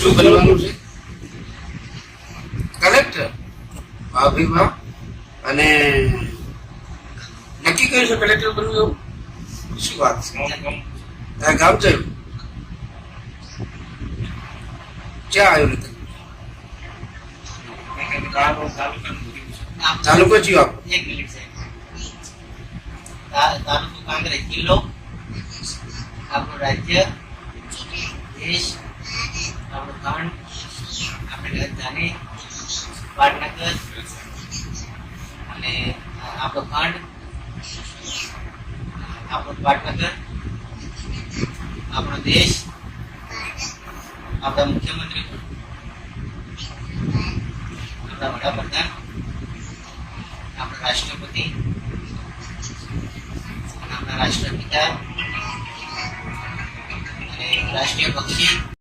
શું બનવાનું છે? કલેક્ટર? વાહ ભાઈ વાહ. અને નક્કી કર્યું છે કલેક્ટર બનવું એવું? શું વાત છે? તારા ગામ જયું? ક્યાં આવ્યું નથી? તાલુકો કયો આપો? એક મિનિટ સાહેબ. તાલુકો કાંકરેજ, જિલ્લો આપણું રાજ્ય, દેશ, આપણું ખંડ, આપણી રાજધાની પાટનગર અને આપણો ખંડ, આપણું પાટનગર, આપણો દેશ, આપણા મુખ્યમંત્રી, આપણા વડાપ્રધાન, આપણા રાષ્ટ્રપતિ, આપણા રાષ્ટ્રપિતા અને રાષ્ટ્રીય પક્ષી